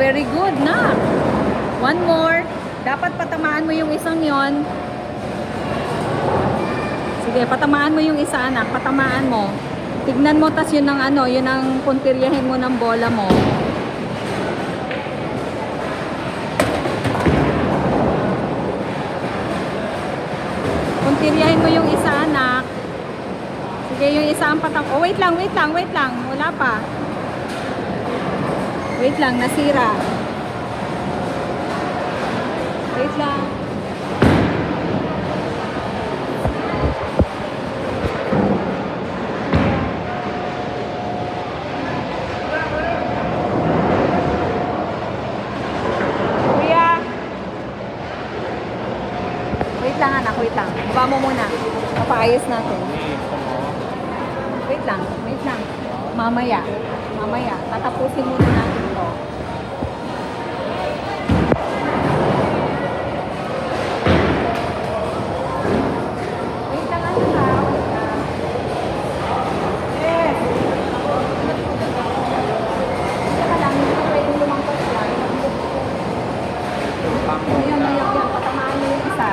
very good na. One more. Dapat patamaan mo yung isang yon. Sige, patamaan mo yung isa, anak. Patamaan mo. Tignan mo, tas yun ang ano, yun ang puntiryahin mo ng bola mo. Puntiryahin mo yung isa, anak. Sige, yung isa ang patang... Oh, wait lang. Wala pa. Wait lang, nasira. Wait lang. Kuya. Wait lang, anak. Wait lang. Baba mo muna. Papaayos natin. Wait lang. Mamaya. Tatapusin muna natin to. Wait lang, ano na? Yes! Teka lang, hindi ka pwedeng lumangkot lang. Ayan. Patamaan mo yung isa.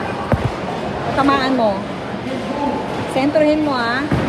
Patamaan mo. Sentrohin mo, ah.